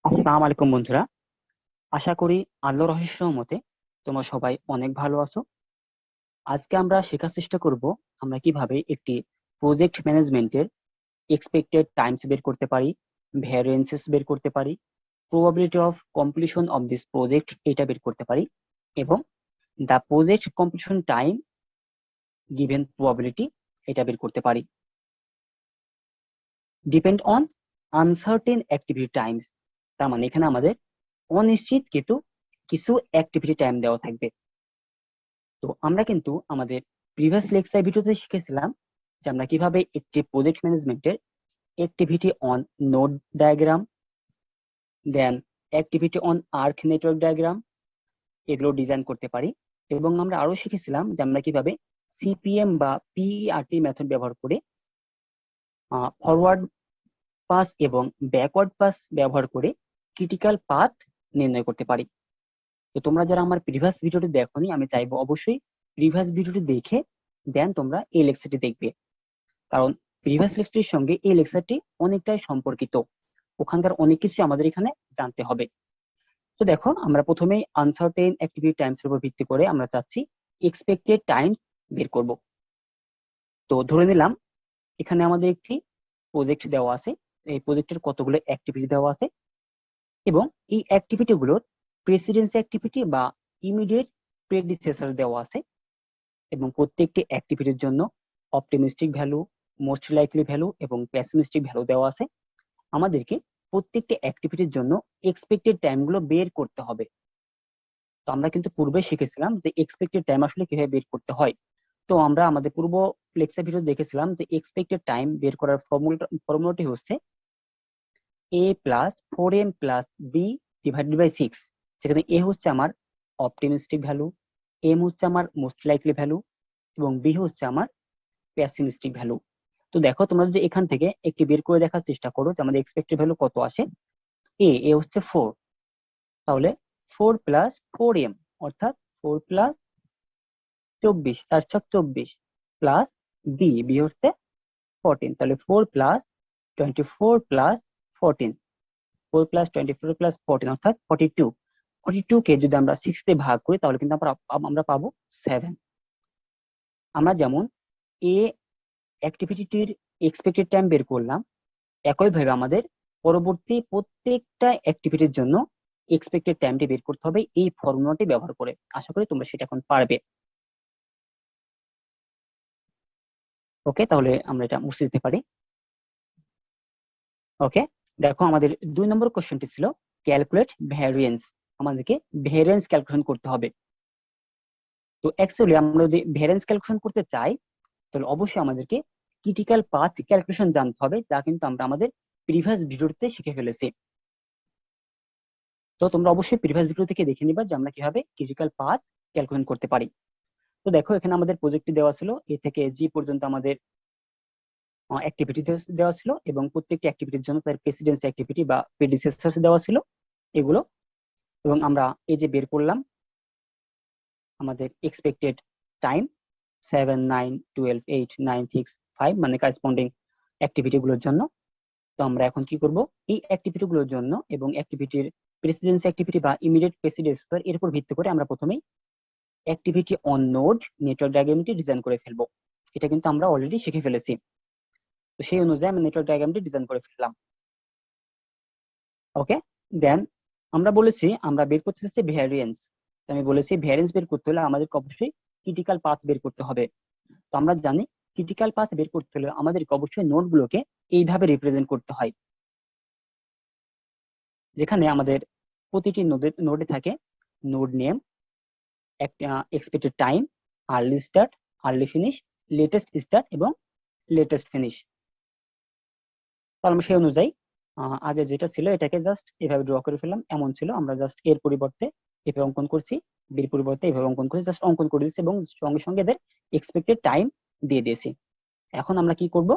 আসসালামু আলাইকুম বন্ধুরা। আশা করি আল্লাহর অশেষ রহমতে তোমরা সবাই অনেক ভালো আছো। আজকে আমরা শেখার চেষ্টা করব আমরা কিভাবে একটি প্রজেক্ট ম্যানেজমেন্টের এক্সপেক্টেড টাইমস বের করতে পারি, ভ্যারিয়েন্সেস বের করতে পারি, probability of completion of this project এটা বের করতে পারি, এবং the project completion time given probability এটা বের করতে পারি। Depend on uncertain activity Times, তার মানে এখানে আমাদের অনিশ্চিত কিন্তু কিছু অ্যাক্টিভিটি টাইম দেওয়া থাকবে। তো আমরা কিন্তু আমাদের প্রিভিয়াস লেকচার ভিডিওতে শিখেছিলাম যে আমরা কিভাবে একটি প্রজেক্ট ম্যানেজমেন্টের activity on node diagram, then activity on arc network diagram এগুলো ডিজাইন করতে পারি। এবং আমরা আরো শিখেছিলাম যে আমরা কিভাবে সিপিএম বা পিইআরটি মেথড ব্যবহার করে ফরওয়ার্ড পাস এবং ব্যাকওয়ার্ড পাস ব্যবহার করে ক্রিটিক্যাল পাথ নির্ণয় করতে পারি। তো তোমরা যারা আমার প্রিভিয়াস ভিডিওটি দেখোনি, আমি চাইবো অবশ্যই প্রিভিয়াস ভিডিওটি দেখে দেন তোমরা এই লেকচারটি দেখবে, কারণ প্রিভিয়াস লেকচারের সঙ্গে এই লেকচারটি অনেকটাই সম্পর্কিত। ওখানকার অনেক কিছু আমাদের এখানে জানতে হবে। তো দেখো, আমরা প্রথমেই আনসার্টেন অ্যাক্টিভিটি টাইমস এর উপর ভিত্তি করে আমরা চাচ্ছি এক্সপেক্টেড টাইম বের করব। তো ধরে নিলাম এখানে আমাদের একটি প্রজেক্ট দেওয়া আছে, এই প্রজেক্টের কতগুলো অ্যাক্টিভিটি দেওয়া আছে এবং এই অ্যাক্টিভিটি গুলোর প্রেসিডেন্সি অ্যাক্টিভিটি বা ইমিডিয়েট প্রেডিসেসর দেওয়া আছে, এবং প্রত্যেকটি অ্যাক্টিভিটির জন্য optimistic value, most likely value এবং পেসিমিস্টিক ভ্যালু দেওয়া আছে। আমাদেরকে প্রত্যেকটি অ্যাক্টিভিটির জন্য এক্সপেক্টেড টাইম গুলো বের করতে হবে। তো আমরা কিন্তু পূর্বে শিখেছিলাম যে এক্সপেক্টেড টাইম আসলে কিভাবে বের করতে হয়। তো আমরা আমাদের পূর্ব লেকচার ভিডিও দেখেছিলাম যে এক্সপেক্টেড টাইম বের করার ফর্মুলাটি হচ্ছে a+4m+b/6, যেখানে এ হচ্ছে আমার অপটিমিস্টিক ভ্যালু, এম হচ্ছে আমার মোস্ট লাইকলি ভ্যালু এবং বি হচ্ছে আমার পেসিমিস্টিক ভ্যালু। তো দেখো, তোমরা যদি এখান থেকে একটি বের করে দেখার চেষ্টা করো যে আমাদের এক্সপেক্টেড ভ্যালু কত আসে। এ হচ্ছে 4, তাহলে 4+4m অর্থাৎ 4+24, 4×24 প্লাস বি হচ্ছে 14, তাহলে 4+24+14, 4+24+14 অর্থাৎ 42। 42 কে যদি আমরা 6 দিয়ে ভাগ করি তাহলে কিন্তু আমরা পাবো 7। আমরা যেমন এ অ্যাক্টিভিটির এক্সপেক্টেড টাইম বের করলাম, একইভাবে আমাদের পরবর্তী প্রত্যেকটা অ্যাক্টিভিটির জন্য এক্সপেক্টেড টাইমটি বের করতে হবে এই ফর্মুলাটি ব্যবহার করে। আশা করি তোমরা সেটা এখন পারবে। ওকে, তাহলে আমরা এটা মুছে দিতে পারি। ওকে, দেখো আমাদের 2 নম্বর কোশ্চেনটি ছিল ক্যালকুলেট ভ্যারিয়েন্স। আমাদেরকে ভ্যারিয়েন্স ক্যালকুলেশন করতে হবে। তো অ্যাকচুয়ালি আমরা যদি ভ্যারিয়েন্স ক্যালকুলেশন করতে চাই তাহলে অবশ্যই আমাদেরকে ক্রিটিক্যাল পাথ ক্যালকুলেশন জানতে হবে, যা কিন্তু আমরা আমাদের প্রিভিয়াস ভিডিওতে শিখে ফেলেছি। তো তোমরা অবশ্যই প্রিভিয়াস ভিডিও থেকে দেখে নিবা যে আমরা কিভাবে ক্রিটিক্যাল পাথ ক্যালকুলেশন করতে পারি। তো দেখো, এখানে আমাদের প্রজেক্টটি দেওয়া ছিল এ থেকে জি পর্যন্ত আমাদের অ্যাক্টিভিটি দেওয়া ছিল, এবং প্রত্যেকটি অ্যাক্টিভিটির জন্য তার প্রেসিডেন্সি অ্যাক্টিভিটি বা প্রেডিসেসর দেওয়া ছিল এগুলো। এবং আমরা এই যে বের করলাম আমাদের এক্সপেক্টেড টাইম 7, 9, 12, 8, 9, 6, 5 মানে কারেসপন্ডিং অ্যাক্টিভিটি গুলোর জন্য। তো আমরা এখন কি করব, এই অ্যাক্টিভিটি গুলোর জন্য এবং অ্যাক্টিভিটির প্রেসিডেন্সি অ্যাক্টিভিটি বা ইমিডিয়েট প্রেসিডেন্সর এর উপর ভিত্তি করে আমরা প্রথমেই অ্যাক্টিভিটি অন নোড নেটওয়ার্ক ডায়াগ্রামটি ডিজাইন করে ফেলবো। এটা কিন্তু আমরা অলরেডি শিখে ফেলেছি। তো সেই অনুযায়ী আমি নেটওয়ার্ক ডায়াগ্রামটি ডিজাইন করে ফেললাম। ওকে, দেন আমরা বলেছি আমরা বের করতে চাচ্ছি ভ্যারিয়েন্স। আমি বলেছি ভ্যারিয়েন্স বের করতে হলে আমাদেরকে অবশ্যই ক্রিটিক্যাল পাথ বের করতে হবে। তো আমরা জানি ক্রিটিক্যাল পাথ বের করতে হলে আমাদেরকে অবশ্যই নোড গুলোকে এইভাবে রিপ্রেজেন্ট করতে হয়, যেখানে আমাদের প্রতিটি নোডে থাকে node name, expected time, early start, early finish, latest start এবং লেটেস্ট ফিনিশ। তাহলে আমরা সেই অনুযায়ী আগে যেটা ছিল এটাকে জাস্ট এভাবে ড্র করে ফেললাম। এমন ছিল, আমরা জাস্ট এর পরিবর্তে এভাবে অঙ্কন করছি, বির পরিবর্তে এভাবে অঙ্কন করছি, জাস্ট অঙ্কন করে দিচ্ছি এবং সঙ্গে সঙ্গে এদের এক্সপেক্টেড টাইম দিয়ে দিয়েছি। এখন আমরা কি করব,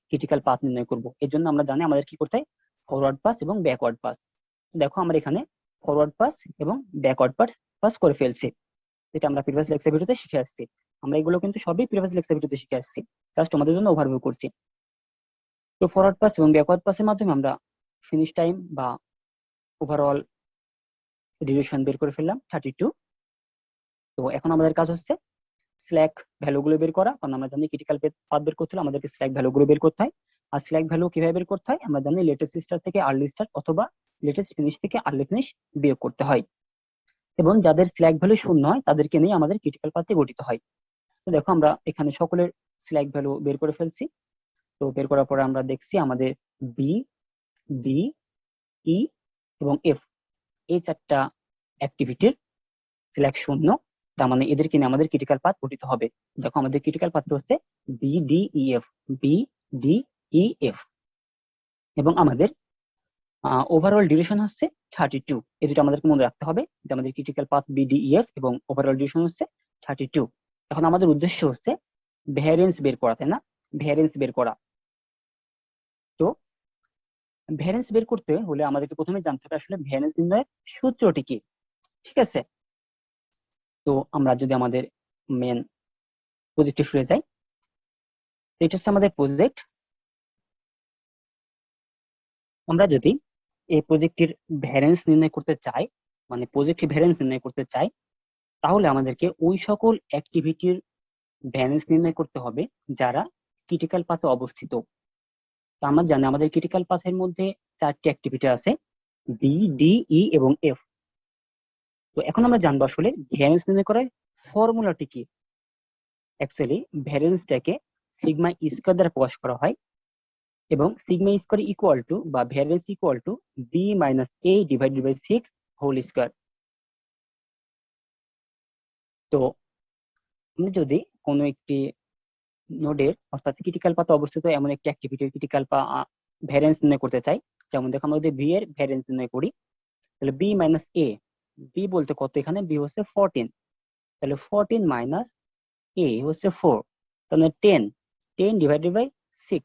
ক্রিটিক্যাল পাথ নির্ণয় করব। এর জন্য আমরা জানি আমাদের কি করতে হয়, ফরওয়ার্ড পাস এবং ব্যাকওয়ার্ড পাস। দেখো আমরা এখানে ফরওয়ার্ড পাস এবং ব্যাকওয়ার্ড পাস পাস করে ফেলছি, যেটা আমরা প্রিভিয়াস লেকচার ভিডিওতে শিখে আসছি। আমরা এগুলো কিন্তু সবই প্রিভিয়াস লেকচার ভিডিওতে শিখে আসছি, জাস্ট তোমাদের জন্য ওভারভিউ করছি। তো ফরওয়ার্ড পাস এবং ব্যাকওয়ার্ড পাসের মাধ্যমে আমরা ফিনিশ টাইম বা ওভারঅল ডিউরেশন বের করে ফেললাম 32। তো এখন আমাদের কাজ হচ্ছে স্ল্যাক ভ্যালুগুলো বের করা, কারণ আমরা জানি ক্রিটিক্যাল পাথ বের করতে হলে আমাদেরকে স্ল্যাক ভ্যালুগুলো বের করতে হয়। আর স্ল্যাক ভ্যালু কিভাবে বের করতে হয় আমরা জানি, লেটেস্ট স্টার্ট থেকে আর্লি স্টার্ট অথবা লেটেস্ট ফিনিশ থেকে আর্লি ফিনিশ বিয়োগ করতে হয়, এবং যাদের স্ল্যাক ভ্যালু শূন্য হয় তাদেরকে নিয়ে আমাদের ক্রিটিক্যাল পাথে গঠিত হয়। তো দেখো আমরা এখানে সকলের স্ল্যাক ভ্যালু বের করে ফেলছি। তো বের করার পরে আমরা দেখছি আমাদের বি, ডি, ই এবং এফ, এই চারটা অ্যাক্টিভিটির স্ল্যাক শূন্য, তার মানে এদেরকে নিয়ে আমাদের ক্রিটিক্যাল পাথ গঠিত হবে। দেখো আমাদের ক্রিটিক্যাল পাথ হচ্ছে B D E F, B D E F, এবং আমাদের ওভারঅল ডিউরেশন হচ্ছে 32। এই দুটো আমাদেরকে মনে রাখতে হবে যে আমাদের ক্রিটিক্যাল পাথ বিডিইএফ এবং ওভারঅল ডিউরেশন হচ্ছে 32। এখন আমাদের উদ্দেশ্য হচ্ছে ভ্যারিয়েন্স বের করা, তাই না? ভ্যারিয়েন্স বের করা। তো ভ্যারিয়েন্স বের করতে হলে আমাদেরকে প্রথমে জানতে হবে আসলে ভ্যারিয়েন্স নির্ণয়ের সূত্রটি কি। ঠিক আছে, তো আমরা যদি আমাদের মেন প্রজেক্টে ফিরে যাই, এটা হচ্ছে আমাদের প্রজেক্ট। আমরা যদি এই প্রজেক্টের ভ্যারিয়েন্স নির্ণয় করতে চাই, মানে প্রজেক্ট ভ্যারিয়েন্স নির্ণয় করতে চাই, তাহলে আমাদেরকে ওই সকল অ্যাক্টিভিটির ভ্যারিয়েন্স নির্ণয় করতে হবে যারা ক্রিটিক্যাল পাথে অবস্থিত। তো আমরা জানি আমাদের ক্রিটিক্যাল পাথের মধ্যে চারটি অ্যাক্টিভিটি আছে, বি, ডি, ই এবং এফ। তো এখন আমরা জানবো আসলে ভ্যারিয়েন্স নির্ণয় করার ফর্মুলাটি কি। অ্যাকচুয়ালি ভ্যারিয়েন্সটাকে সিগমা স্কয়ার দ্বারা প্রকাশ করা হয়, এবং সিগমা স্কয়ার ইকুয়াল টু বা variance equal to b minus a divided by 6 whole square. তো আমি যদি কোনো একটি নোডের অর্থাৎ ক্রিটিক্যাল পাথে অবস্থিত এমন একটি অ্যাক্টিভিটির ক্রিটিক্যাল ভ্যারিয়েন্স নির্ণয় করতে চাই, যেমন দেখো আমরা যদি বি এর ভ্যারিয়েন্স নির্ণয় করি, তাহলে বি মাইনাস এ, বি বলতে কত, এখানে বি হচ্ছে 14, তাহলে 14 মাইনাস এ হচ্ছে 4, তাহলে 10, 10 ডিভাইডেড বাই 6,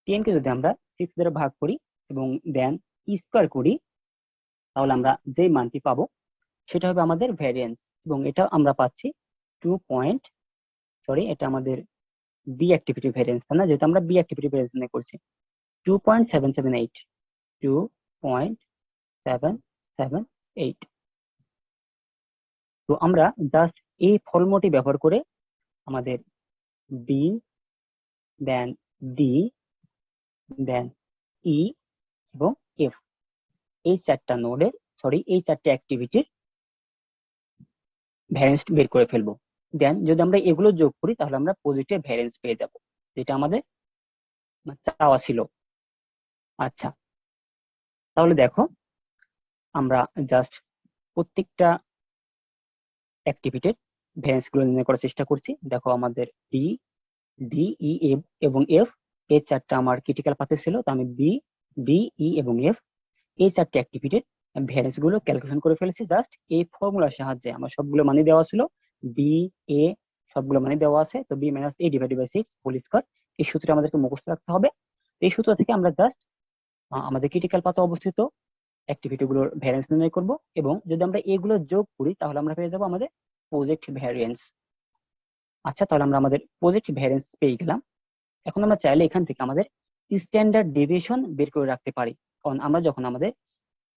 10 কে যদি আমরা 6 দ্বারা ভাগ করি এবং দেন স্কোয়ার করি, তাহলে আমরা যে মানটি পাবো সেটা হবে আমাদের ভ্যারিয়েন্স। এবং এটা আমরা পাচ্ছি 2 পয়েন্ট, সরি এটা আমাদের বি অ্যাক্টিভিটি ভ্যারিয়েন্স, তাই না? যেহেতু আমরা বি অ্যাক্টিভিটি ভ্যারিয়েন্স নিয়ে করছি 2.778, 2.778। তো আমরা জাস্ট এই ফর্মুলাটি ব্যবহার করে আমাদের বি, দেন ডি, দেন ই এবং এফ, এই চারটা নোডের, সরি এই চারটে অ্যাক্টিভিটির ভ্যারিয়েন্স বের করে ফেলবো। দেন যদি আমরা এগুলো যোগ করি তাহলে আমরা পজিটিভ ভ্যারিয়েন্স পেয়ে যাব, যেটা আমাদের চাওয়া ছিল। আচ্ছা, তাহলে দেখো আমরা জাস্ট প্রত্যেকটা অ্যাক্টিভিটির ভ্যারিয়েন্স গুলো নির্ণয় করার চেষ্টা করছি। দেখো আমাদের বি, ডি, ই এবং এফ, এই চারটা আমার ক্রিটিক্যাল পাথে ছিল, তো আমি বি, ডি, ই এবং এফ এই চারটি অ্যাক্টিভিটির ভ্যারিয়েন্স গুলো ক্যালকুলেশন করে ফেলেছি জাস্ট এই ফর্মুলার সাহায্যে। আমার সবগুলো মানে দেওয়া ছিল, বি, এ সবগুলো মানে দেওয়া আছে, তো b minus a divided by 6 whole square, এই সূত্রটা আমাদেরকে মুখস্থ রাখতে হবে। এই সূত্র থেকে আমরা জাস্ট আমাদের ক্রিটিক্যাল পাথে অবস্থিত অ্যাক্টিভিটি গুলোর ভ্যারিয়েন্স নির্ণয় করব, এবং যদি আমরা এগুলো যোগ করি তাহলে আমরা পেয়ে যাবো আমাদের প্রজেক্ট ভ্যারিয়েন্স। আচ্ছা, তাহলে আমরা আমাদের প্রজেক্ট ভ্যারিয়েন্স পেয়ে গেলাম। এখন আমরা চাইলে এখান থেকে আমাদের স্ট্যান্ডার্ড ডেভিয়েশন বের করে রাখতে পারি, কারণ আমরা যখন আমাদের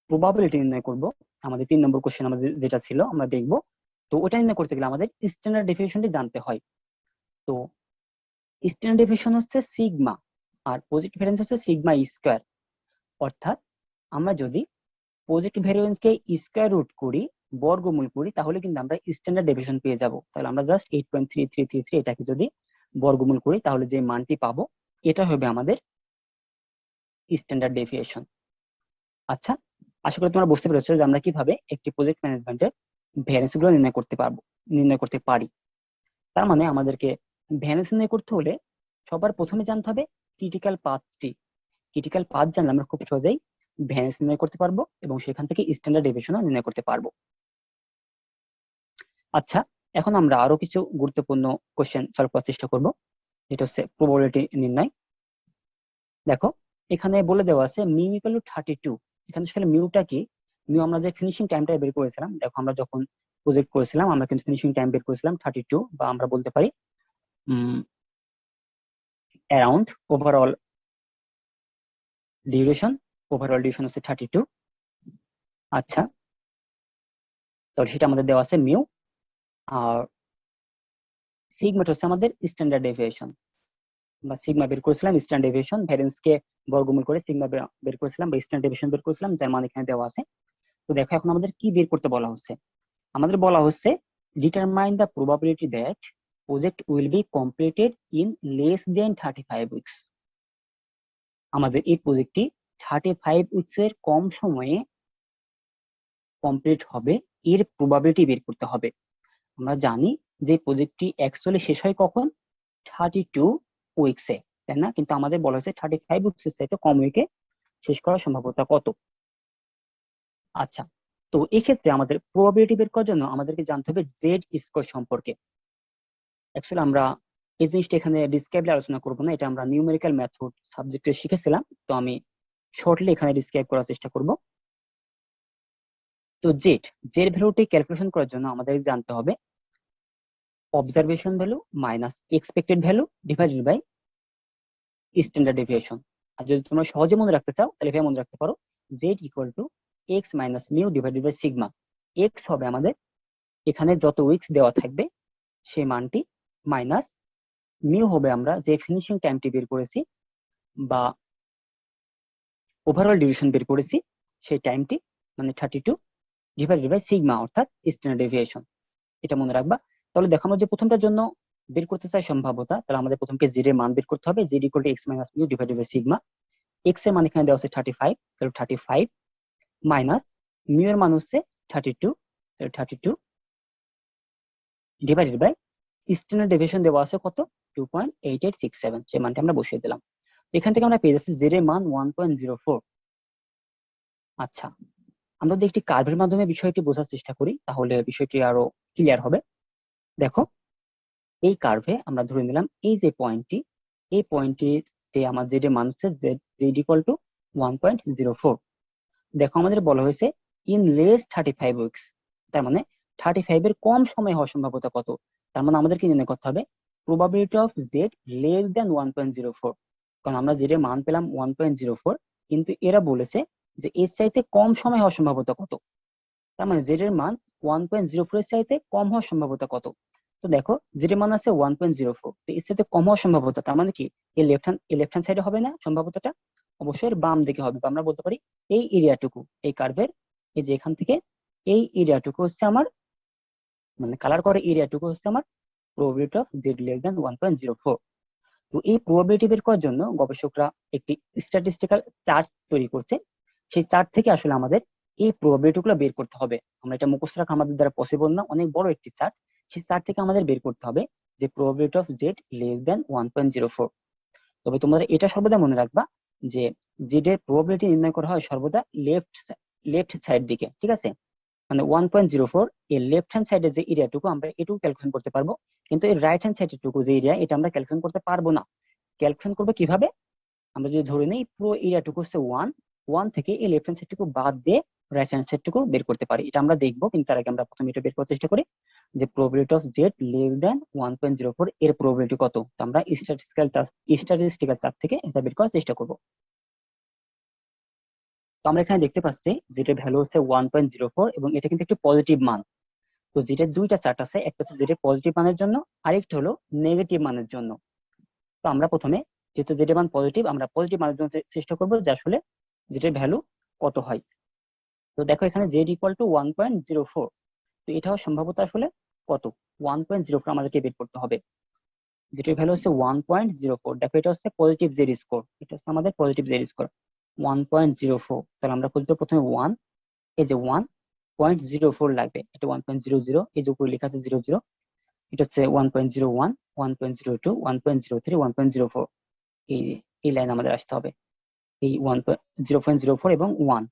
প্রবাবিলিটি নির্ণয় করব, আমাদের 3 নম্বর কোশ্চেন আমাদের যেটা ছিল আমরা দেখবো, তো ওটা নির্ণয় করতে গেলে আমাদের স্ট্যান্ডার্ড ডেভিয়েশনটি জানতে হয়। তো স্ট্যান্ডার্ড ডেভিয়েশন হচ্ছে সিগমা, আর প্রজেক্ট ভ্যারিয়েন্স হচ্ছে সিগমা স্কয়ার। অর্থাৎ আমরা যদি প্রজেক্ট ভ্যারিয়েন্স কে স্কয়ার রুট করি, বর্গমূল করি, তাহলে কিন্তু আমরা স্ট্যান্ডার্ড ডেভিয়েশন পেয়ে যাব। তাহলে আমরা জাস্ট 8.3333 এটাকে যদি বর্গমূল করি তাহলে যে মানটি পাবো এটা হবে আমাদের স্ট্যান্ডার্ড ডেভিয়েশন। আচ্ছা, আশা করি তোমরা বুঝতে পেরেছো যে আমরা কিভাবে একটি প্রজেক্ট ম্যানেজমেন্টের ভ্যারিয়েন্স গুলো নির্ণয় করতে পারি। তার মানে আমাদেরকে ভ্যারিয়েন্স নির্ণয় করতে হলে সবার প্রথমে জানতে হবে ক্রিটিক্যাল পাথটি। ক্রিটিক্যাল পাথ জানলে আমরা খুব সহজেই ভ্যারিয়েন্স নির্ণয় করতে পারবো এবং সেখান থেকে স্ট্যান্ডার্ড ডেভিয়েশনও নির্ণয় করতে পারবো। আচ্ছা, এখন আমরা আরো কিছু গুরুত্বপূর্ণ কোশ্চেন সলভ করার চেষ্টা করব, যেটা হচ্ছে প্রবাবিলিটি নির্ণয়। দেখো এখানে বলে দেওয়া আছে মিউ ইকুয়াল টু 32। এখানে আসলে মিউটা কি? মিউ আমরা যে ফিনিশিং টাইমটা বের করেছিলাম, দেখো আমরা যখন প্রজেক্ট করেছিলাম আমরা কিন্তু ফিনিশিং টাইম বের করেছিলাম 32, বা আমরা বলতে পারি অ্যারাউন্ড ওভারঅল ডিউরেশন হচ্ছে 32। আচ্ছা, তাহলে সেটা আমাদের দেওয়া আছে মিউ। আর সিগমাটা হচ্ছে আমাদের স্ট্যান্ডার্ড ডেভিয়েশন, বা সিগমা বের করেছিলাম, স্ট্যান্ডার্ড ডেভিয়েশন ভ্যারিয়েন্স কে বর্গমূল করে সিগমা বের করেছিলাম, বা স্ট্যান্ডার্ড ডেভিয়েশন বের করেছিলাম, যার মান এখানে দেওয়া আছে। তো দেখো এখন আমাদের কি বের করতে বলা হচ্ছে। আমাদের বলা হচ্ছে determine the probability that project will be completed in less then 35 weeks. আমাদের এই প্রজেক্টটি 35 উইকস এর কম সময়ে কমপ্লিট হবে, এর প্রবাবিলিটি বের করতে হবে। আমরা জানি যে প্রজেক্টটি অ্যাকচুয়ালি শেষ হয় কখন, 32 উইকসে, তাই না? কিন্তু আমাদের বলা হয়েছে 35 উইকসের চাইতে কম উইকে শেষ করার সম্ভাবনা কত। আচ্ছা, তো এক্ষেত্রে আমাদের প্রবাবিলিটি বের করার জন্য আমাদেরকে জানতে হবে জেড স্কোয়ার সম্পর্কে। অ্যাকচুয়ালি আমরা এই জিনিসটা এখানে ডিসক্রাইবলি আলোচনা করবো না, এটা আমরা নিউমেরিক্যাল মেথড সাবজেক্টে শিখেছিলাম, তো আমি শর্টলি এখানে ডিসক্রাইব করার চেষ্টা করব। তো জেড জেড ভ্যালুটি ক্যালকুলেশন করার জন্য আমাদের জানতে হবে observation value minus expected value divided by standard deviation. আর যদি তোমরা সহজে মনে রাখতে চাও তাহলে এভাবে মনে রাখতে পারো, z equal to x minus mu divided by sigma. X হবে আমাদের এখানে যত উইকস দেওয়া থাকবে সেই মানটি, মাইনাস মিউ হবে আমরা যে ফিনিশিং টাইমটি বের করেছি বা ওভারঅল ডিউরেশন বের করেছি সেই টাইমটি, মানে 32 ডিভাইডেড বাই সিগমা অর্থাৎ স্ট্যান্ডার্ড ডেভিয়েশন। এটা মনে রাখবা। তাহলে দেখো আমরা যে প্রথমটার জন্য বের করতে চাই সম্ভাব্যতা, তাহলে আমাদের প্রথমকে জেড এর মান বের করতে হবে। Z equal to x minus mu divided by sigma. X এর মান এখানে দেওয়া আছে 35, তাহলে 35 মাইনাস মিউ এর মান হচ্ছে 32, তাহলে 32 ডিভাইডেড বাই স্ট্যান্ডার্ড ডেভিয়েশন দেওয়া আছে কত, 2.8867, সেই মানটা আমরা বসিয়ে দিলাম। এখান থেকে আমরা পেয়ে যাচ্ছি জেড এর মান 1.04। আচ্ছা, আমরা যদি একটি কার্ভের মাধ্যমে বিষয়টি বোঝার চেষ্টা করি তাহলে বিষয়টি আরো ক্লিয়ার হবে। দেখো এই কার্ভে আমরা ধরে নিলাম এই যে পয়েন্টটি, এই পয়েন্টটিতে আমার জেড এর মান হচ্ছে জেড ইকুয়াল টু 1.04। দেখো আমাদের বলা হয়েছে ইন লেস 35 উইকস, তার মানে 35 এর কম সময় হওয়ার সম্ভাবনা কত। তার মানে আমাদেরকে নির্ণয় করতে হবে probability of Z less than 1.04, কারণ আমরা জেড এর মান পেলাম 1.04, কিন্তু এরা বলেছে যে এর চাইতে কম সময় হওয়ার সম্ভাবনা কত। তার মানে জেড এর মান 1.04 এর চাইতে কম হওয়ার সম্ভাবনা কত। তো দেখো জেড এর মান আছে 1.04, তো এর সাথে কম হওয়ার সম্ভাবনা, তার মানে কি এই লেফট হ্যান্ড সাইডে হবে না সম্ভাবনাটা, অবশ্যই এর বাম দিকে হবে। বা আমরা বলতে পারি এই এরিয়াটুকু, এই কার্ভের এই যে এখান থেকে এই এরিয়াটুকু হচ্ছে আমার, মানে কালার করে এরিয়াটুকু হচ্ছে আমার probability of Z less than 1.04। তো এই প্রবাবিলিটি বের করার জন্য গবেষকরা একটি স্ট্যাটিস্টিক্যাল চার্ট তৈরি করছে। সেই চার্ট থেকে আসলে আমাদের এই প্রবাবিলিটি গুলো বের করতে হবে। আমরা এটা মুখস্থ রাখা আমাদের দ্বারা পসিবল না, অনেক বড় একটি চার্ট। সেই চার্ট থেকে আমাদের বের করতে হবে যে probability of Z less than 1.04। তবে তোমরা এটা সর্বদা মনে রাখবা যে জেড এর প্রবাবিলিটি নির্ণয় করা হয় সর্বদা লেফট সাইড দিকে, ঠিক আছে? মানে 1.04 এর লেফট হ্যান্ড সাইডে যে এরিয়াটুকু আমরা এটুকু ক্যালকুলেশন করতে পারবো, কিন্তু এই রাইট হ্যান্ড সাইডের টুকু যে এরিয়া, এটা আমরা ক্যালকুলেশন করতে পারবো না। ক্যালকুলেশন করবো কিভাবে, আমরা যদি ধরে নিই পুরো এরিয়াটুকু হচ্ছে 1 থেকে এই লেফট হ্যান্ড সাইডটুকু বাদ দিয়ে রাইট হ্যান্ড সাইডটুকু বের করতে পারি। এটা আমরা দেখবো, কিন্তু তার আগে আমরা প্রথমে এটা বের করার চেষ্টা করি যে probability of Z less than 1.04 এর প্রবাবিলিটি কত। তো আমরা স্ট্যাটিস্টিক্যাল চার্ট থেকে এটা বের করার চেষ্টা করবো। তো আমরা এখানে দেখতে পাচ্ছি যেটা ভ্যালু হচ্ছে 1.04 এবং এটা কিন্তু একটি পজিটিভ মান। তো যেটা দুইটা চার্ট আছে, একটা হচ্ছে যেটা পজিটিভ মানের জন্য, আরেকটা হলো নেগেটিভ মানের জন্য। তো আমরা প্রথমে যেহেতু যেটা মান পজিটিভ, আমরা পজিটিভ মানের জন্য চেষ্টা করবো যে আসলে যেটার ভ্যালু কত হয়। তো দেখো এখানে জেড ইকুয়াল টু 1.04, তো এটা হওয়ার সম্ভাবনা আসলে কত, 1.04 আমাদেরকে বের করতে হবে। যেটার ভ্যালু হচ্ছে 1.04। দেখো এটা হচ্ছে পজিটিভ জেড স্কোর, এটা হচ্ছে আমাদের পজিটিভ জেড স্কোর 1.04। তাহলে আমরা খুঁজবো প্রথমে 1, এই যে 1.04 লাগবে, এটা 1.00, এই যে উপরে লেখা আছে 00, এটা হচ্ছে 1.01, 1.02, 1.03, 1.04, এই এই লাইন আমাদের আসতে হবে। এই 0.04 এবং 1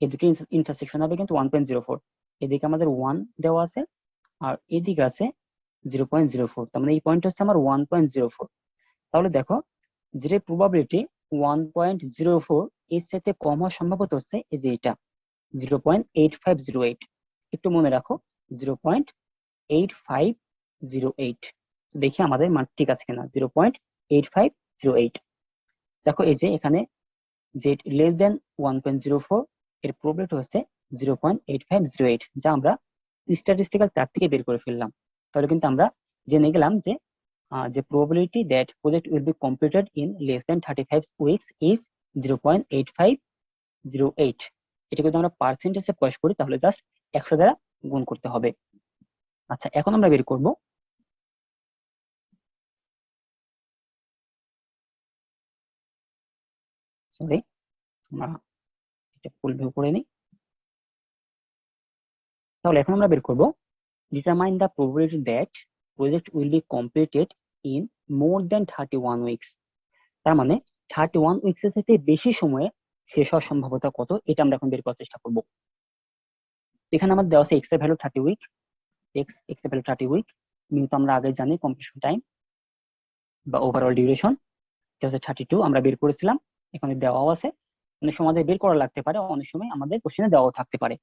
এই দুটো ইন্টারসেকশন হবে কিন্তু 1.04। এদিকে আমাদের 1 দেওয়া আছে আর এদিকে আছে 0.04, তার মানে এই পয়েন্ট হচ্ছে আমার 1.04। তাহলে দেখো যেটা প্রবাবিলিটি 1.04 এর সাথে কম হওয়ার সম্ভাবনা হচ্ছে এই যে এটা 0.8508। একটু মনে রাখো 0.8508। দেখি আমাদের মান ঠিক আছে কিনা, 0.8508। দেখো এই যে এখানে জেড লেস দেন 1.04 এর প্রবাবিলিটি হচ্ছে 0.8508, যা আমরা স্ট্যাটিস্টিক্যাল চার্ট থেকে বের করে ফেললাম। তাহলে কিন্তু আমরা জেনে গেলাম যে যে probability that project will be completed in less than 35 weeks is 0.8508। এটা যদি আমরা পার্সেন্টেজে প্রকাশ করি তাহলে জাস্ট 100 দ্বারা গুণ করতে হবে। আচ্ছা, এখন আমরা বের করব সরি আমরা এটা ফুল ভিউ করে নিই। তাহলে এখন আমরা বের করব determine the probability that project will be completed in more than 31 weeks। তার মানে 31 উইকস এর থেকে বেশি সময়ে শেষ হওয়ার সম্ভাবনা কত, এটা আমরা এখন বের করার চেষ্টা করব। এখানে আমাদের দেওয়া আছে এক্স এর ভ্যালু 30 উইক, এক্স এর ভ্যালু 30 উইক, কিন্তু আমরা আগে জানি কমপ্লিশন টাইম বা ওভারঅল ডিউরেশন এটা হচ্ছে 32, আমরা বের করেছিলাম, এখানে দেওয়াও আছে। অনেক সময় আমাদের বের করা লাগতে পারে, অনেক সময় আমাদের কোশ্চেনে দেওয়াও থাকতে পারে।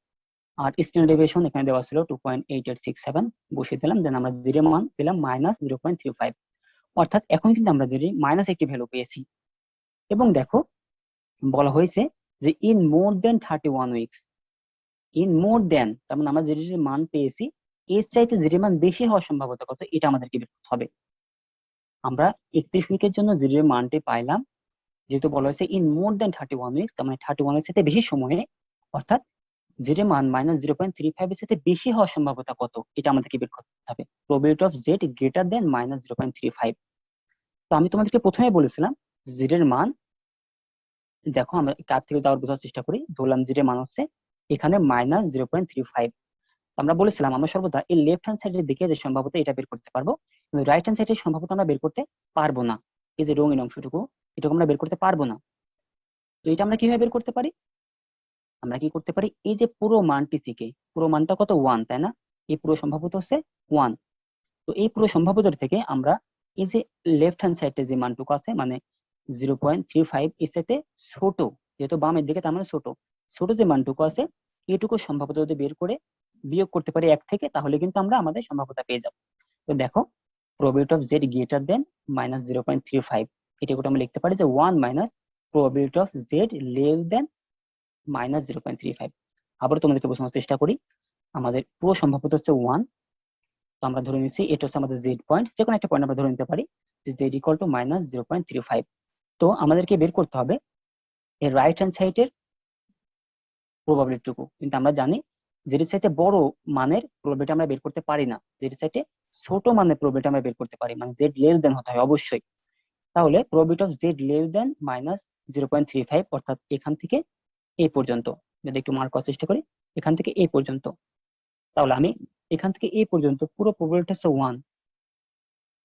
আর স্ট্যান্ডার্ড ডেভিয়েশন এখানে দেওয়া ছিল 2.8867, বসিয়ে দিলাম, দেন আমরা জিরো মান পেলাম -0.35। অর্থাৎ এখন কিন্তু আমরা যদি মাইনাস একটি ভ্যালু পেয়েছি। এবং দেখো বলা হয়েছে যে in more than 31 weeks, in more than তার মানে আমরা যেটির মান পেয়েছি এর চাইতে যেটির মান বেশি হওয়ার সম্ভাবনা কত, এটা আমাদেরকে বের করতে হবে। আমরা 31 উইকের জন্য যেটির মানটি পাইলাম, যেহেতু বলা হয়েছে ইন মোর দেন 31 উইকস, তার মানে 31 এর সাথে বেশি সময়ে, অর্থাৎ যেটির মান -0.35 এর সাথে বেশি হওয়ার সম্ভাবনা কত, এটা আমাদেরকে বের করতে হবে। Probability of Z greater than -0.35। তো আমি তোমাদেরকে প্রথমে বলেছিলাম জেড এর মান, দেখো আমরা কার থেকে দেওয়ার বোঝার চেষ্টা করি, ধরলাম জেড এর মান হচ্ছে এখানে -0.35। আমরা বলেছিলাম আমরা সর্বদা এই লেফট হ্যান্ড সাইডের দিকে যে সম্ভাবনা এটা বের করতে পারবো, কিন্তু রাইট হ্যান্ড সাইডের সম্ভাবনা আমরা বের করতে পারবো না। এই যে রঙিন অংশটুকু, এটুকু আমরা বের করতে পারবো না। তো এটা আমরা কিভাবে বের করতে পারি, আমরা কি করতে পারি, এই যে পুরো মানটি থেকে, পুরো মানটা কত 1 তাই না, এই পুরো সম্ভাবনা হচ্ছে 1। তো এই পুরো সম্ভাবনার থেকে আমরা এই যে লেফট হ্যান্ড সাইডে যে মানটুকু আছে মানে 0.35 এর সাথে ছোট, যেহেতু বামের দিকে তার মানে ছোট, ছোট যে মানটুকু আছে এইটুকু সম্ভাবনা যদি বের করে বিয়োগ করতে পারি 1 থেকে, তাহলে কিন্তু আমরা আমাদের সম্ভাবনা পেয়ে যাব। তো দেখো probability of Z greater than -0.35, এটা আমরা লিখতে পারি যে 1 minus probability of Z less than -0.35। আবার তোমাদেরকে বোঝানোর চেষ্টা করি, আমাদের পুরো সম্ভাবনা হচ্ছে 1, তো আমরা ধরে নিচ্ছি এটা হচ্ছে আমাদের জেড পয়েন্ট, যে কোনো একটা পয়েন্ট আমরা ধরে নিতে পারি যে জেড ইকুয়াল টু -0.35। তো আমাদেরকে বের করতে হবে এর রাইট হ্যান্ড সাইডের প্রবাবিলিটিটুকু, কিন্তু আমরা জানি যেটির সাইডে বড় মানের প্রবাবিলিটি আমরা বের করতে পারি না, যেটির সাইডে ছোট মানের প্রবাবিলিটি আমরা বের করতে পারি, মানে জেড লেস দেন হতে হয় অবশ্যই। তাহলে probability of Z less than -0.35, অর্থাৎ এখান থেকে এই পর্যন্ত, যদি একটু মার্ক করার চেষ্টা করি, এখান থেকে এই পর্যন্ত, তাহলে আমি এখান থেকে এই পর্যন্ত পুরো প্রবাবিলিটি হচ্ছে 1।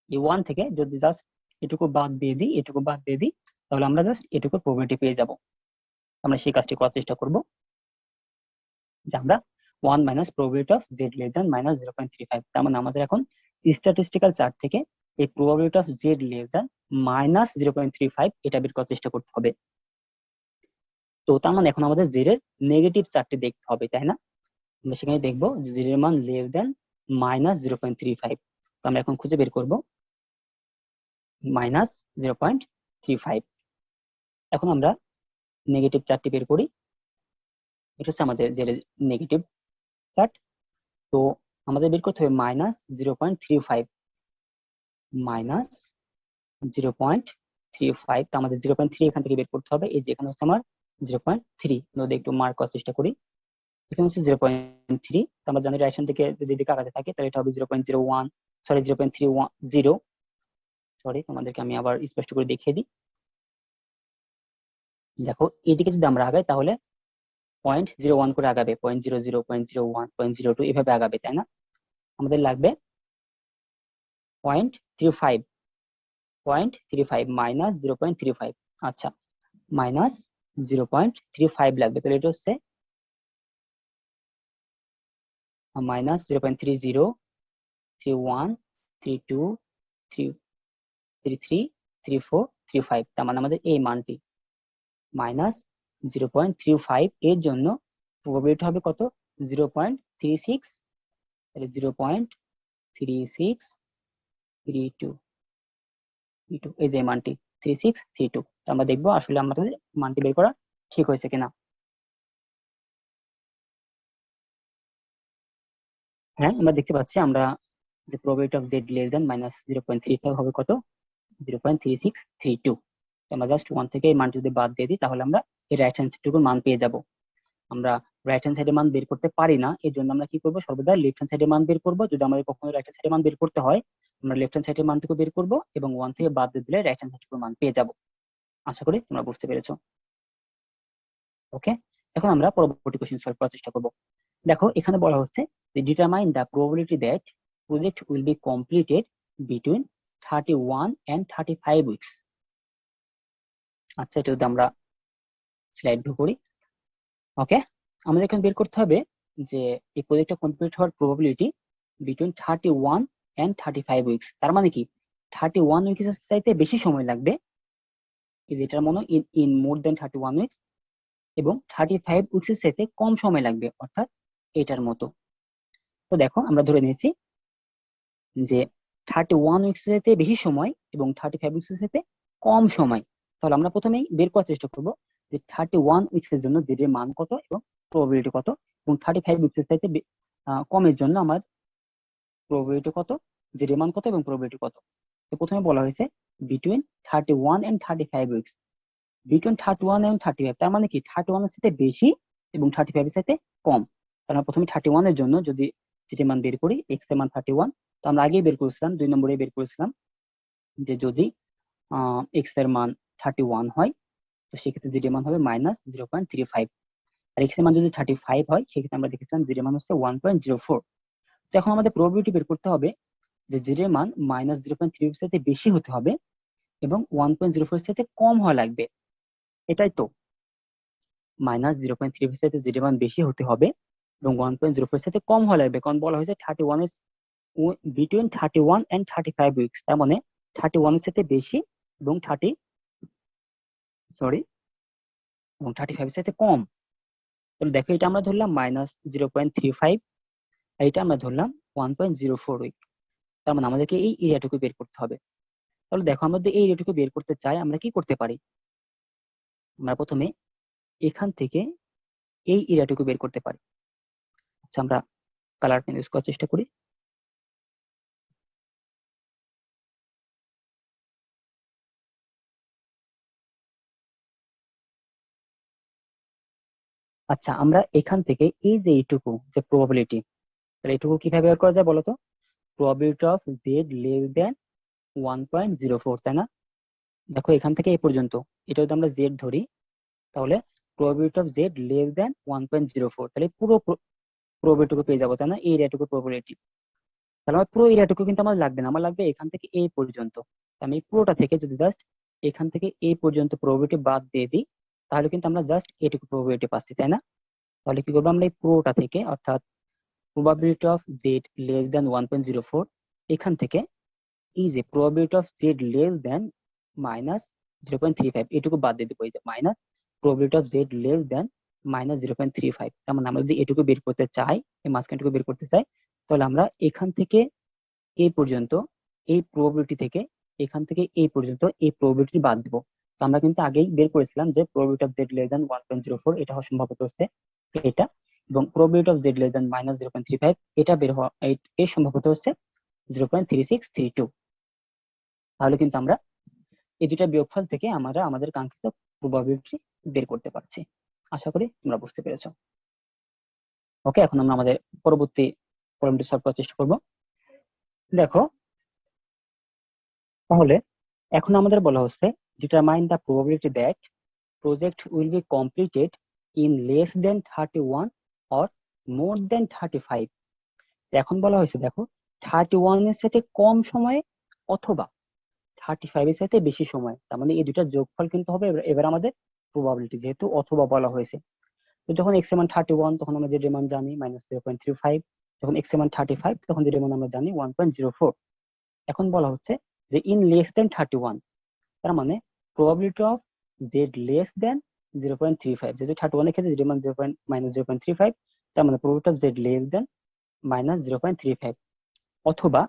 এই 1 থেকে যদি জাস্ট এটুকু বাদ দিয়ে দিই, এটুকু বাদ দিয়ে দিই, তাহলে আমরা জাস্ট এটুকু প্রবাবিলিটি পেয়ে যাব। আমরা সেই কাজটি করার চেষ্টা করব, যে আমরা 1 minus probability of Z less than -0.35, তার মানে আমাদের এখন স্ট্যাটিস্টিক্যাল চার্ট থেকে এই probability of Z less than -0.35 এটা বের করার চেষ্টা করতে হবে। তো তার মানে এখন আমাদের জেড এর নেগেটিভ চার্টটি দেখতে হবে, তাই না? আমরা সেখানে দেখবো জেড এর মান লেস দেন -0.35, তো আমরা এখন খুঁজে বের করব -0.35। এখন আমরা নেগেটিভ চার্টটি বের করি, এটা হচ্ছে আমাদের যে নেগেটিভ চার্ট। তো আমাদের বের করতে হবে -0.35, -0.35, তো আমাদের 0.3 এখান থেকে বের করতে হবে। এই যে এখানে হচ্ছে আমার 0.3, যদি একটু মার্ক করার চেষ্টা করি, এখানে হচ্ছে 0.3, তো আমরা জানি রাইট থেকে যদি দিকে আগাতে থাকে তাহলে এটা হবে 0.01, সরি 0.310। সরি, তোমাদেরকে আমি আবার স্পষ্ট করে দেখিয়ে দিই। দেখো এইদিকে যদি আমরা আগাই তাহলে 0.01 করে আগাবে, 0.00, 0.01, 0.02 এভাবে আগাবে, তাই না? আমাদের লাগবে 0.35, -0.35। আচ্ছা, -0.35 লাগবে, তাহলে এটা হচ্ছে -0.30, 31, 32, 33, 34, 35, তার মানে আমাদের এই মানটি -0.35 এর জন্য প্রবাবিলিটি হবে কত, 0.36, তাহলে 0.3632, এই যে মানটি 3632। আমরা দেখবো আসলে আমাদের মানটি বের করা ঠিক হয়েছে কিনা। হ্যাঁ, আমরা দেখতে পাচ্ছি আমরা যে probability of Z less than -0.35 হবে কত, 0.3632। আমরা জাস্ট 1 থেকে এই মানটি যদি বাদ দিয়ে দিই তাহলে আমরা এই রাইট হ্যান্ড সাইডটুকুর মান পেয়ে যাব। আমরা রাইট হ্যান্ড সাইডের মান বের করতে পারি না, এর জন্য আমরা কি করবো, সর্বদা লেফট হ্যান্ড সাইডের মান বের করবো। যদি আমাদের কখনো রাইট হ্যান্ড সাইডের মান বের করতে হয়, আমরা লেফট হ্যান্ড সাইডের মানটুকু বের করবো এবং 1 থেকে বাদ দিয়ে দিলে রাইট হ্যান্ড সাইডটুকুর মান পেয়ে যাব। আশা করি তোমরা বুঝতে পেরেছো। ওকে, এখন আমরা পরবর্তী কোশ্চেন সলভ করার চেষ্টা করব। দেখো এখানে বলা হচ্ছে যে determine the probability that project will be completed between 31 and 35 weeks. আচ্ছা, এটা যদি আমরা স্লাইড ভিউ করি, ওকে, আমাদের এখন বের করতে হবে যে এই প্রজেক্টটা কমপ্লিট হওয়ার প্রবাবিলিটি বিটুইন 31 and 35 উইকস। তার মানে কি 31 উইকস এর চাইতে বেশি সময় লাগবে, এটার মনে ইন মোর দেন 31 উইকস, এবং 35 উইকস এর চাইতে কম সময় লাগবে, অর্থাৎ এটার মতো। তো দেখো আমরা ধরে নিয়েছি যে 31 উইকস এর চাইতে বেশি সময় এবং 35 উইকস এর চাইতে কম সময়। তাহলে আমরা প্রথমেই বের করার চেষ্টা করব যে 31 উইকস এর জন্য জেড এর মান কত এবং প্রবাবিলিটি কত, এবং 35 উইকস এর চাইতে কমের জন্য আমার প্রবাবিলিটি কত, জেড এর মান কত এবং প্রবাবিলিটি কত। তো প্রথমে বলা হয়েছে বিটুইন 31 and 35 উইকস। বিটুইন 31 এবং 35, তার মানে কি 31 এর সাথে বেশি এবং 35 এর সাথে কম। তাহলে প্রথমে 31 এর জন্য যদি জেড এর মান বের করি, এক্স এর মান 31, তো আমরা আগেই বের করেছিলাম, 2 নম্বরে বের করেছিলাম যে যদি এক্স এর মান 31 হয় তো সেক্ষেত্রে জেড এর মান হবে -0.35, আর এক্স এর মান যদি 35 হয় সেক্ষেত্রে আমরা দেখেছিলাম জেড এর মান হচ্ছে 1.04। তো এখন আমাদের প্রবাবিলিটি বের করতে হবে যে জেড এর মান -0.3 এর সাথে বেশি হতে হবে এবং 1.04 এর সাথে কম হওয়া লাগবে, এটাই তো। -0.3 এর সাথে জেড এর মান বেশি হতে হবে এবং 1.04 এর সাথে কম হওয়া লাগবে, কারণ বলা হয়েছে 31 এর বিটুইন 31 and 35 উইকস, তার মানে 31 এর সাথে বেশি এবং 35 এর সাথে কম। তাহলে দেখো এটা আমরা ধরলাম -0.35, আর এটা আমরা ধরলাম 1.04 উইক। তার মানে আমাদেরকে এই এরিয়াটুকু বের করতে হবে। তাহলে দেখো আমরা যদি এই এরিয়াটুকু বের করতে চাই আমরা কি করতে পারি, আমরা প্রথমে এখান থেকে এই এরিয়াটুকু বের করতে পারি। আচ্ছা, আমরা কালার পেন ইউজ করার চেষ্টা করি। আচ্ছা, আমরা এখান থেকে এই যে এইটুকু যে প্রবাবিলিটি, তাহলে এইটুকু কিভাবে বের করা যায় বলতো, probability of Z less than 1.04, তাই না? দেখো এখান থেকে এই পর্যন্ত এটা যদি আমরা জেড ধরি তাহলে probability of Z less than 1.04, তাহলে পুরো প্রবাবিলিটিটুকু পেয়ে যাবো, তাই না, এই এরিয়াটুকু প্রবাবিলিটি। তাহলে আমার পুরো এরিয়াটুকু কিন্তু আমার লাগবে না, আমার লাগবে এখান থেকে এই পর্যন্ত। আমি এই পুরোটা থেকে যদি জাস্ট এখান থেকে এই পর্যন্ত প্রবাবিলিটি বাদ দিয়ে দিই তাহলে কিন্তু আমরা জাস্ট এটুকু প্রবাবিলিটি পাচ্ছি, তাই না? তাহলে কি করবো, আমরা এই পুরোটা থেকে অর্থাৎ probability of Z less than 1.04, এখান থেকে এই যে probability of Z less than -0.35 এটুকু বাদ দিয়ে দেবো, এই যে minus probability of Z less than -0.35। তার মানে আমরা যদি এটুকু বের করতে চাই, এই মাঝখানটুকু বের করতে চাই, তাহলে আমরা এখান থেকে এই পর্যন্ত এই প্রবাবিলিটি থেকে এখান থেকে এই পর্যন্ত এই প্রবাবিলিটি বাদ দিব। তো আমরা কিন্তু আগেই বের করেছিলাম যে probability of Z less than 1.04 এটা হওয়ার সম্ভাবনা হচ্ছে এটা, এবং probability of Z less than -0.35 এটা বের হওয়া এর সম্ভাবনা হচ্ছে 0.3632। তাহলে কিন্তু আমরা এই দুটা বিয়োগফল থেকে আমরা আমাদের কাঙ্ক্ষিত প্রবাবিলিটি বের করতে পারছি। আশা করি তোমরা বুঝতে পেরেছো। ওকে, এখন আমরা আমাদের পরবর্তী প্রবলেমটি সলভ করার চেষ্টা করব। দেখো তাহলে এখন আমাদের বলা হচ্ছে determine the probability that project will be completed in less than 31 or more than 35। এখন বলা হয়েছে দেখো 31 এর সাথে কম সময়ে অথবা 35 এর সাথে বেশি সময়, তার মানে এই দুটা যোগফল কিন্তু হবে এবার আমাদের প্রবাবিলিটি, যেহেতু অথবা বলা হয়েছে। তো যখন এক্স এর মান 31 তখন আমরা জেড এর মান জানি -0.35, যখন এক্স এর মান 35 তখন জেড এর মান আমরা জানি 1.04। এখন বলা হচ্ছে যে ইন লেস দেন 31, তার মানে probability of Z less than 0.35, যেহেতু 31 এর ক্ষেত্রে জেড এর মান -0.35, তার মানে probability of Z less than -0.35 অথবা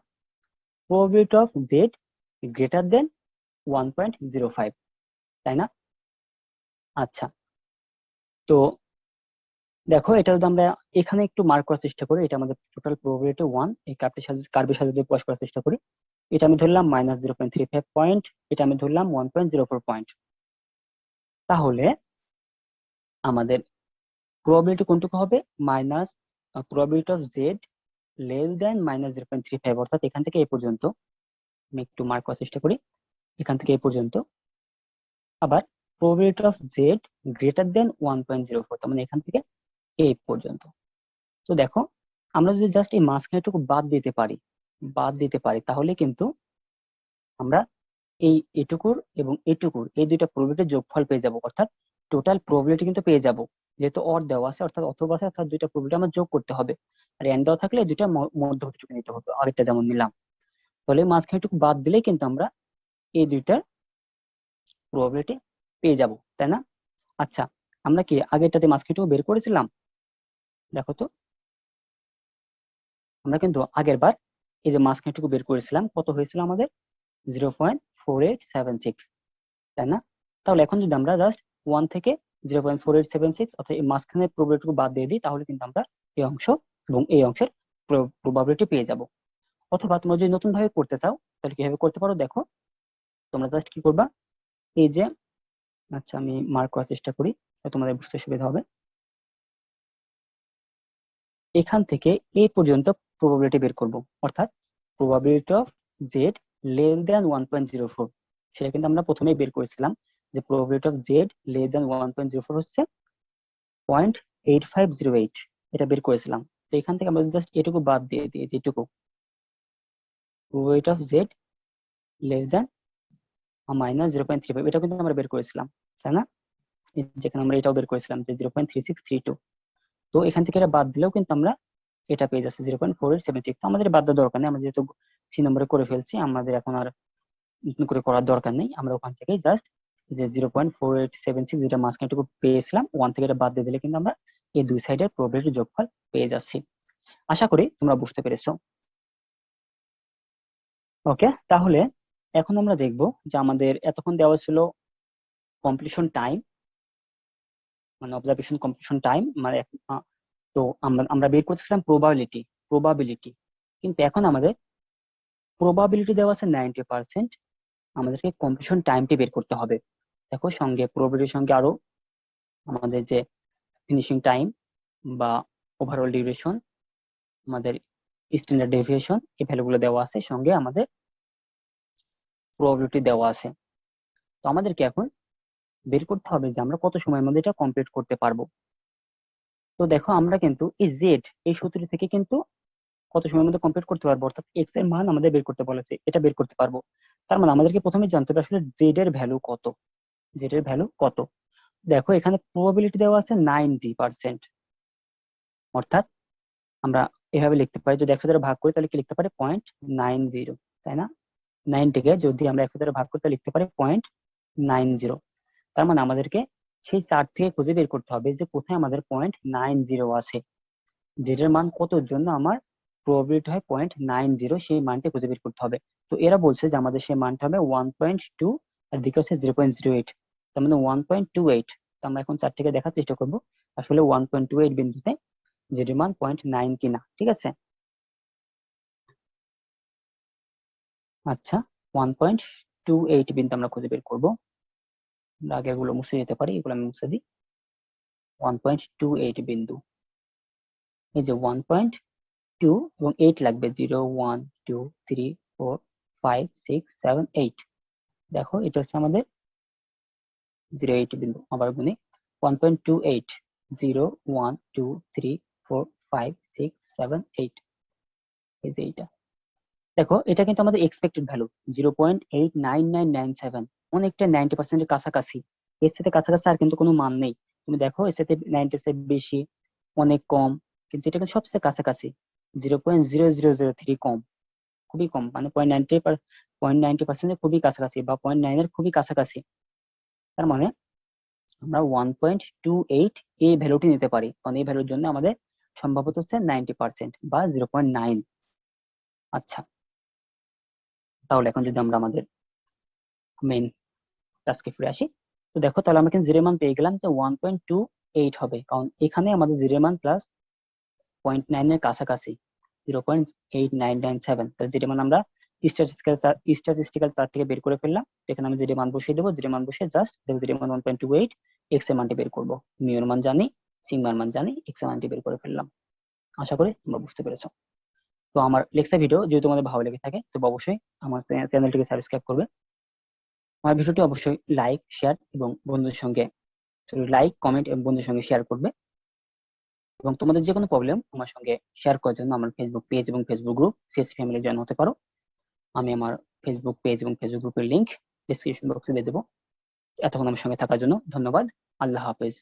probability of Z greater than 1.05, তাই না? আচ্ছা, তো দেখো এটা যদি আমরা এখানে একটু মার্ক করার চেষ্টা করি, এটা আমাদের টোটাল প্রবাবিলিটি 1, এই কার্ভের সাথে যদি প্রকাশ করার চেষ্টা করি, এটা আমি ধরলাম -0.35 পয়েন্ট, এটা আমি ধরলাম 1.04 পয়েন্ট। তাহলে আমাদের প্রবাবিলিটি কোনটুকু হবে? Minus probability of Z less than -0.35, অর্থাৎ এখান থেকে এই পর্যন্ত আমি একটু মার্ক করার চেষ্টা করি, এখান থেকে এই পর্যন্ত। আবার probability of Z greater than 1.04, তার মানে এখান থেকে এই পর্যন্ত। তো দেখো আমরা যদি জাস্ট এই মাঝখানেটুকু বাদ দিতে পারি তাহলে কিন্তু আমরা এই এটুকুর এবং এটুকুর এই দুইটা প্রবাবিলিটির যোগফল পেয়ে যাব, অর্থাৎ টোটাল প্রবাবিলিটি কিন্তু পেয়ে যাব। যেহেতু অর দেওয়া আছে অর্থাৎ অথবা আছে, অর্থাৎ দুইটা প্রবাবিলিটি আমার যোগ করতে হবে। আর এন দেওয়া থাকলে এই দুইটা মধ্যবর্তীটুকু নিতে হবে, আরেকটা যেমন নিলাম। তাহলে মাঝখানেটুকু বাদ দিলেই কিন্তু আমরা এই দুইটার প্রবাবিলিটি পেয়ে যাব, তাই না? আচ্ছা, আমরা কি আগেরটাতে মাঝখানেটুকু বের করেছিলাম? দেখো তো, আমরা কিন্তু আগের বার এই যে মাঝখানেটুকু বের করেছিলাম, কত হয়েছিল আমাদের? 0.4876, তাই না? তাহলে এখন যদি আমরা জাস্ট 1 থেকে 0.4876 অর্থাৎ এই মাঝখানের প্রবাবিলিটি বাদ দিয়ে দিই, তাহলে কিন্তু আমরা এই অংশ এবং এই অংশের প্রবাবিলিটি পেয়ে যাব। অথবা তোমরা যদি নতুন ভাবে করতে চাও তাহলে কিভাবে করতে পারো? দেখো, তোমরা জাস্ট কি করবা, এই যে, আচ্ছা আমি মার্ক করার চেষ্টা করি তোমাদের বুঝতে সুবিধা হবে। এখান থেকে এই পর্যন্ত প্রবাবিলিটি বের করব, অর্থাৎ probability of Z less than 1.04, সেটা কিন্তু আমরা প্রথমেই বের করেছিলাম যে probability of Z less than 1.04 হচ্ছে 0.8508, এটা বের করেছিলাম। তো এখান থেকে আমরা জাস্ট এটুকু বাদ দিয়ে দিই, যেটুকু probability of Z less than -0.35, এটা কিন্তু আমরা বের করেছিলাম, তাই না? যেখানে আমরা এটাও বের করেছিলাম যে 0.3632। তো এখান থেকে এটা বাদ দিলেও কিন্তু আমরা এটা পেয়ে যাচ্ছে 0.4876। তো আমাদের বাদ দেওয়ার দরকার নেই, আমরা যেহেতু 3 নম্বরে করে ফেলছি, আমাদের এখন আর নতুন করে করার দরকার নেই। আমরা ওখান থেকে জাস্ট যে 0.4876 যেটা মাঝখানেটুকু পেয়েছিলাম, 1 থেকে এটা বাদ দিয়ে দিলে কিন্তু আমরা এই দুই সাইডের প্রবাবিলিটি যোগফল পেয়ে যাচ্ছি। আশা করি তোমরা বুঝতে পেরেছো। ওকে, তাহলে এখন আমরা দেখব যে আমাদের এতক্ষণ দেওয়া ছিল কমপ্লিশন টাইম, মানে অবজারভেশন কমপ্লিশন টাইম, মানে তো আমরা বের করতেছিলাম প্রবাবিলিটি, কিন্তু এখন আমাদের প্রবাবিলিটি দেওয়া আছে 90%, আমাদেরকে কমপ্লিশন টাইমটি বের করতে হবে। দেখো, সঙ্গে প্রবাবিলিটির সঙ্গে আরো আমাদের যে ফিনিশিং টাইম বা ওভারঅল ডিউরেশন, আমাদের স্ট্যান্ডার্ড ডেভিয়েশন, এই ভ্যালুগুলো দেওয়া আছে, সঙ্গে আমাদের প্রবাবিলিটি দেওয়া আছে। তো আমাদেরকে এখন বের করতে হবে যে আমরা কত সময়ের মধ্যে এটা কমপ্লিট করতে পারবো। তো দেখো, আমরা কিন্তু এই জেড এই সূত্রটি থেকে কিন্তু কত সময়ের মধ্যে কমপ্লিট করতে পারবো, অর্থাৎ এক্স এর মান আমাদের বের করতে বলেছে, এটা বের করতে পারবো। তার মানে আমাদেরকে প্রথমে জানতে হবে আসলে জেড এর ভ্যালু কত, জেড এর ভ্যালু কত। দেখো, এখানে প্রবাবিলিটি দেওয়া আছে 90%, অর্থাৎ আমরা এভাবে লিখতে পারি, যদি 100 দ্বারা ভাগ করি তাহলে কি লিখতে পারি? 0.90, তাই না? 90 কে যদি আমরা 100 দ্বারা ভাগ করি তাহলে লিখতে পারি 0.90। তার মানে আমাদেরকে সেই চার্ট থেকে খুঁজে বের করতে হবে যে কোথায় আমাদের 0.90 আছে, যেটার মান কতর জন্য আমার প্রবাবিলিটি হয় 0.90, সেই মানটা খুঁজে বের করতে হবে। তো এরা বলছে যে আমাদের সেই মানটা হবে 1.2, আর দিকে হচ্ছে 0.08, তার মানে 1.28। তো আমরা এখন চার থেকে দেখার চেষ্টা করবো আসলে 1.28 বিন্দুতে যেটির মান 0.9 কিনা, ঠিক আছে? আচ্ছা, 1.28 বিন্দু আমরা খুঁজে বের করবো। আগে এগুলো মুছে যেতে পারি, এগুলো আমি মুছে দিই। 1.28 বিন্দু, এই যে 1.2 এবং 8 লাগবে, 0 1 2 3 4 5 6 7 8। দেখো, এটা হচ্ছে আমাদের 0.8 বিন্দু। আবার গুণি, 1.28, 0 1 2 3 4 5 6 7 8, এই যে এইটা। দেখো, এটা কিন্তু আমাদের এক্সপেক্টেড ভ্যালু 0.89997, অনেকটা 90%-এর কাছাকাছি। এর সাথে কাছাকাছি আর কিন্তু কোনো মান নেই। তুমি দেখো, এর সাথে 90 বেশি, অনেক কম, কিন্তু এটা কিন্তু সবচেয়ে কাছাকাছি। 0.0003 কম, খুবই কম, মানে 0.90% খুবই কাছাকাছি, বা 0.9 এর খুবই কাছাকাছি। তার মানে আমরা 1.28 এই ভ্যালুটি নিতে পারি, কারণ এই ভ্যালুর জন্য আমাদের সম্ভাবত হচ্ছে 90% বা 0.9। আচ্ছা, তাহলে এখন যদি আমরা আমাদের মেইন টাস্কে ফিরে আসি, তো দেখো, তাহলে আমরা কিন্তু জিরো মান পেয়ে গেলাম, তো 1.2 0.8 হবে, কারণ এখানে আমাদের 0 মান প্লাস 0.9 এর কাছাকাছি 0.8997, তাহলে যেটা মান আমরা স্ট্যাটিস্টিক্যাল চার্ট থেকে বের করে ফেললাম। এখানে আমি যেটা মান বসিয়ে দেবো, যেটা মান বসিয়ে জাস্ট যেটা মান 1.28, এক্স এর মানটি বের করবো। মিউর মান জানি, সিগমার মান জানি, এক্স এর মানটি বের করে ফেললাম। আশা করি তোমরা বুঝতে পেরেছো। তো আমার লেকচার ভিডিও যদি তোমাদের ভালো লেগে থাকে তো অবশ্যই আমার চ্যানেলটিকে সাবস্ক্রাইব করবে। আমার ভিডিওটি অবশ্যই লাইক, শেয়ার এবং বন্ধুদের সঙ্গে লাইক, কমেন্ট এবং বন্ধুদের সঙ্গে শেয়ার করবে। এবং তোমাদের যে কোনো প্রবলেম আমার সঙ্গে শেয়ার করার জন্য আমার ফেসবুক পেজ এবং Facebook group CSC family join হতে পারো। আমি আমার ফেসবুক পেজ এবং ফেসবুক গ্রুপের লিংক ডিসক্রিপশন বক্সে দিয়ে দেবো। এতক্ষণ আমার সঙ্গে থাকার জন্য ধন্যবাদ। আল্লাহ হাফেজ।